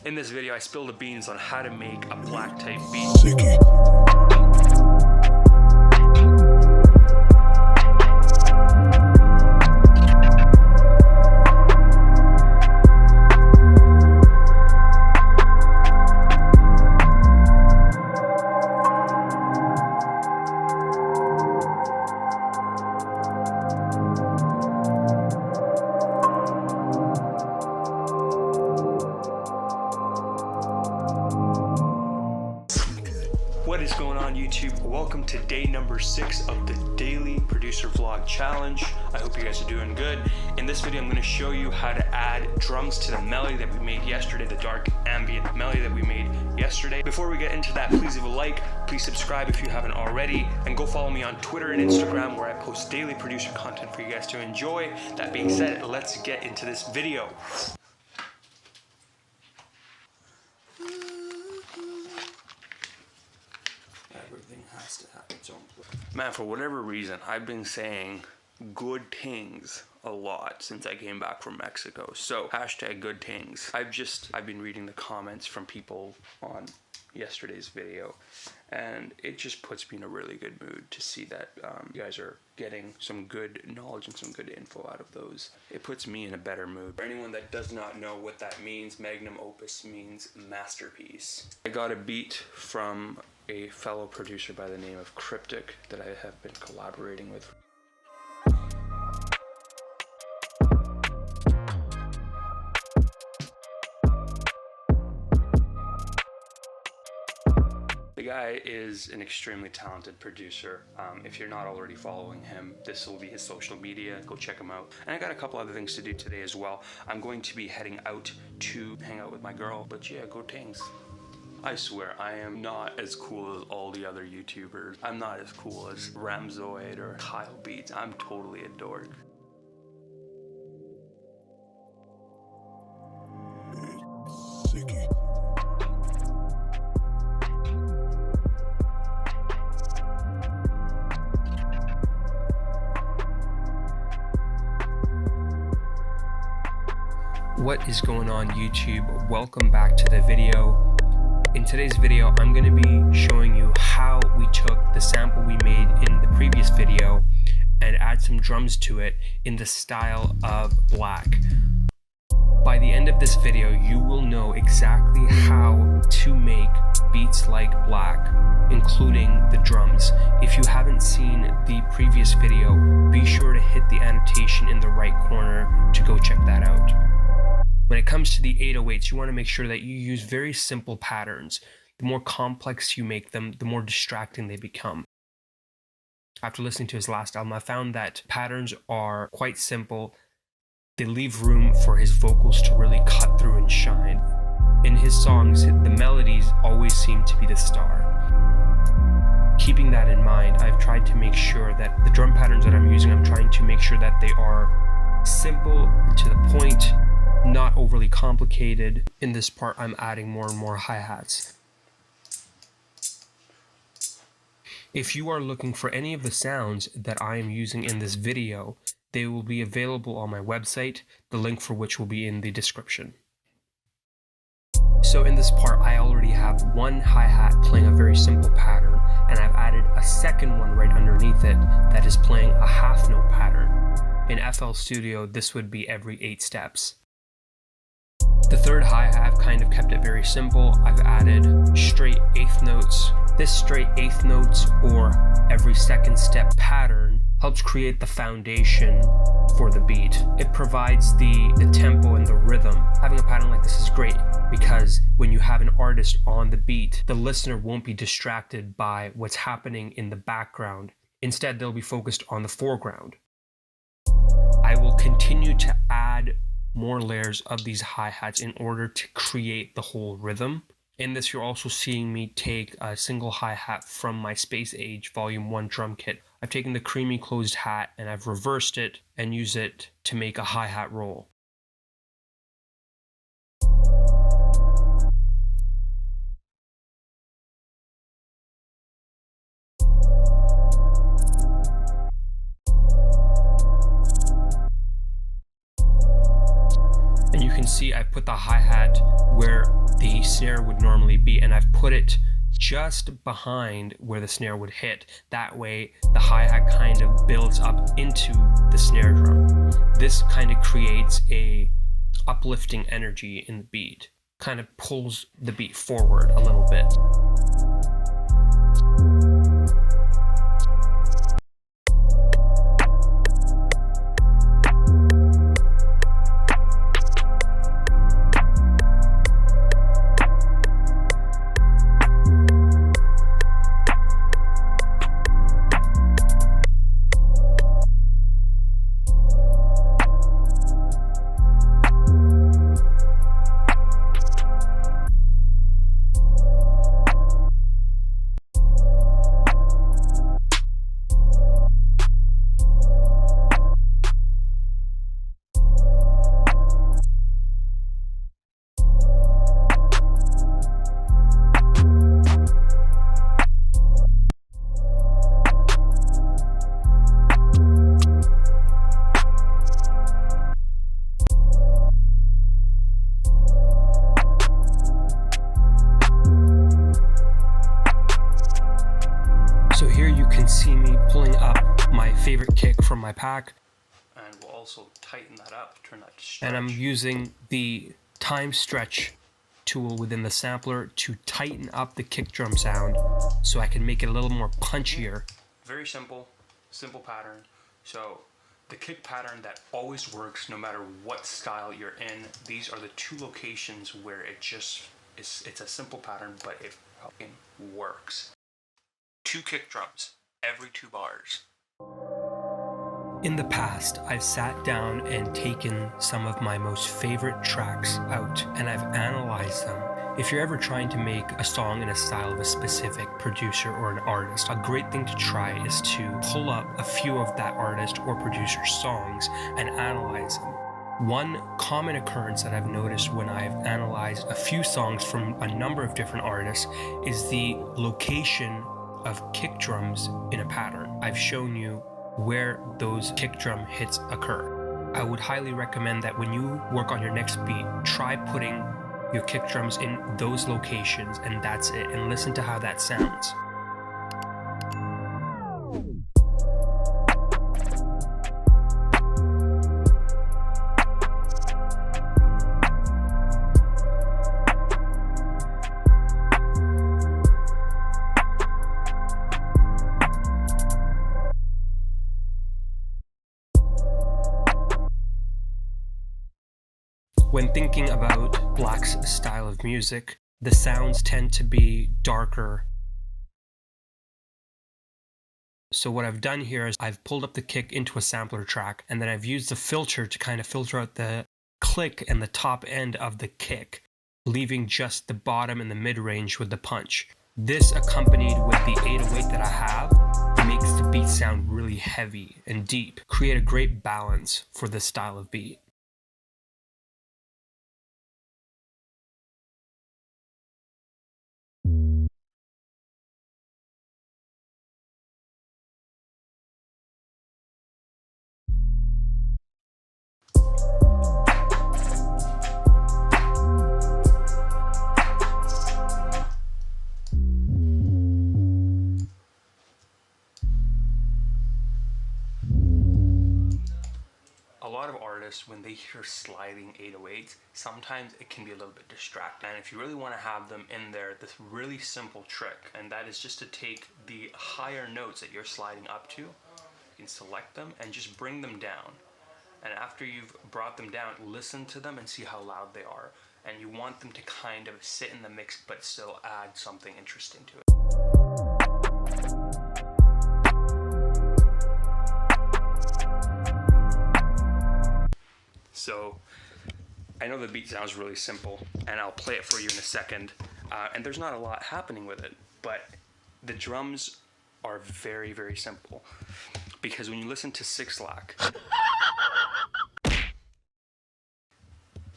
In this video, I spill the beans on how to make a black type beat. SIKKY. What is going on, YouTube? Welcome to day number 6 of the daily producer vlog challenge. I hope you guys are doing good. In this video, I'm going to show you how to add drums to the melody that we made yesterday, the dark ambient melody that we made yesterday. Before we get into that, please leave a like, please subscribe if you haven't already, and go follow me on Twitter and Instagram where I post daily producer content for you guys to enjoy. That being said, let's get into this video. Everything has to have its own place. Man, for whatever reason, I've been saying good things a lot since I came back from Mexico. So, hashtag good things. I've been reading the comments from people on yesterday's video, and it just puts me in a really good mood to see that you guys are getting some good knowledge and some good info out of those. It puts me in a better mood. For anyone that does not know what that means, magnum opus means masterpiece. I got a beat from a fellow producer by the name of Cryptic that I have been collaborating with. The guy is an extremely talented producer. If you're not already following him, this will be his social media. Go check him out. And I got a couple other things to do today as well. I'm going to be heading out to hang out with my girl, but yeah, go things. I swear, I am not as cool as all the other YouTubers. I'm not as cool as Ramzoid or Kyle Beats. I'm totally a dork. SIKKY. What is going on, YouTube? Welcome back to the video. In today's video, I'm going to be showing you how we took the sample we made in the previous video and add some drums to it in the style of black. By the end of this video, you will know exactly how to make beats like black, including the drums. If you haven't seen the previous video, be sure to hit the annotation in the right corner to go check that out. When it comes to the 808s, you want to make sure that you use very simple patterns. The more complex you make them, the more distracting they become. After listening to his last album, I found that patterns are quite simple. They leave room for his vocals to really cut through and shine. In his songs, the melodies always seem to be the star. Keeping that in mind, I've tried to make sure that the drum patterns that I'm using, I'm trying to make sure that they are simple and to the point, not overly complicated. In this part, I'm adding more and more hi-hats. If you are looking for any of the sounds that I am using in this video, they will be available on my website, the link for which will be in the description. So in this part, I already have one hi-hat playing a very simple pattern, and I've added a second one right underneath it that is playing a half note pattern. In FL Studio, this would be every 8 steps. The third hi-hat, I've kind of kept it very simple. I've added straight eighth notes. This straight eighth notes or every second step pattern helps create the foundation for the beat. It provides the tempo and the rhythm. Having a pattern like this is great because when you have an artist on the beat, the listener won't be distracted by what's happening in the background. Instead, they'll be focused on the foreground. I will continue to add more layers of these hi-hats in order to create the whole rhythm. In this, you're also seeing me take a single hi-hat from my Space Age Volume 1 drum kit. I've taken the creamy closed hat and I've reversed it and used it to make a hi-hat roll. And you can see I've put the hi-hat where the snare would normally be, and I've put it just behind where the snare would hit. That way the hi-hat kind of builds up into the snare drum. This kind of creates a uplifting energy in the beat, kind of pulls the beat forward a little bit. So here you can see me pulling up my favorite kick from my pack. And we'll also tighten that up, turn that to stretch. And I'm using the time stretch tool within the sampler to tighten up the kick drum sound so I can make it a little more punchier. Very simple pattern. So the kick pattern that always works no matter what style you're in. These are the two locations where it's a simple pattern, but it fucking works. 2 kick drums every 2 bars. In the past, I've sat down and taken some of my most favorite tracks out and I've analyzed them. If you're ever trying to make a song in a style of a specific producer or an artist, a great thing to try is to pull up a few of that artist or producer's songs and analyze them. One common occurrence that I've noticed when I've analyzed a few songs from a number of different artists is the location of kick drums in a pattern. I've shown you where those kick drum hits occur. I would highly recommend that when you work on your next beat, try putting your kick drums in those locations, and that's it, and listen to how that sounds. When thinking about Black's style of music, the sounds tend to be darker. So what I've done here is I've pulled up the kick into a sampler track, and then I've used the filter to kind of filter out the click and the top end of the kick, leaving just the bottom and the mid-range with the punch. This, accompanied with the 808 that I have, makes the beat sound really heavy and deep, create a great balance for this style of beat. A lot of artists, when they hear sliding 808s, sometimes it can be a little bit distracting. And if you really want to have them in there, this really simple trick, and that is just to take the higher notes that you're sliding up to, you can select them and just bring them down. And after you've brought them down, listen to them and see how loud they are. And you want them to kind of sit in the mix but still add something interesting to it. So I know the beat sounds really simple, and I'll play it for you in a second, and there's not a lot happening with it, but the drums are very, very simple, because when you listen to Six Lack,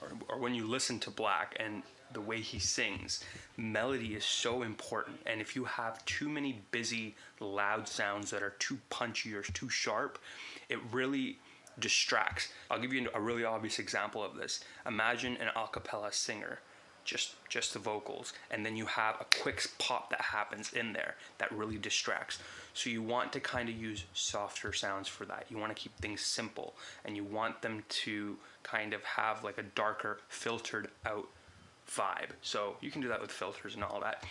or when you listen to Black and the way he sings, melody is so important, and if you have too many busy, loud sounds that are too punchy or too sharp, it really distracts. I'll give you a really obvious example of this. Imagine an a cappella singer, just the vocals, and then you have a quick pop that happens in there that really distracts. So you want to kind of use softer sounds for that. You want to keep things simple, and you want them to kind of have like a darker, filtered out vibe. So you can do that with filters and all that.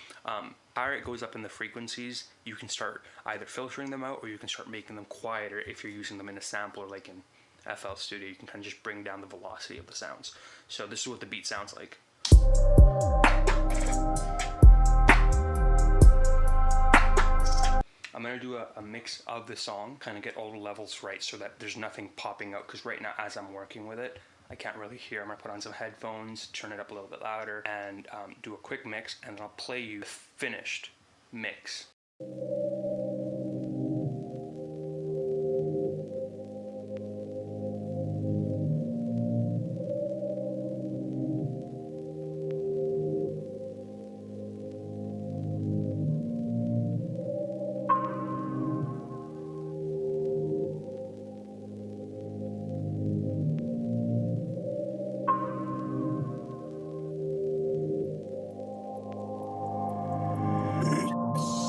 Higher it goes up in the frequencies, you can start either filtering them out, or you can start making them quieter if you're using them in a sampler like in FL Studio. You can kind of just bring down the velocity of the sounds. So this is what the beat sounds like. I'm going to do a mix of the song, kind of get all the levels right so that there's nothing popping out, because right now as I'm working with it, I can't really hear. I'm going to put on some headphones, turn it up a little bit louder, and do a quick mix, and then I'll play you the finished mix.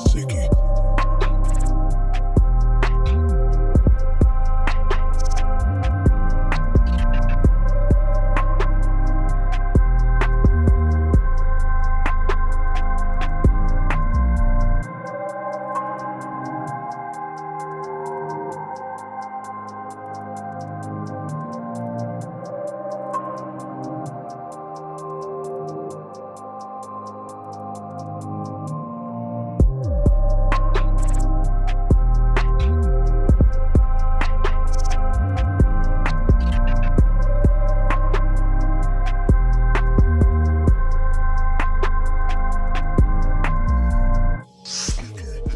SIKKY.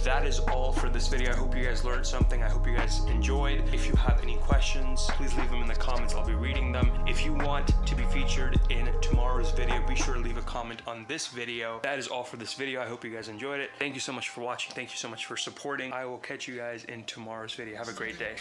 That is all for this video. I hope you guys learned something. I hope you guys enjoyed. If you have any questions, please leave them in the comments. I'll be reading them. If you want to be featured in tomorrow's video, be sure to leave a comment on this video. That is all for this video. I hope you guys enjoyed it. Thank you so much for watching. Thank you so much for supporting. I will catch you guys in tomorrow's video. Have a great day.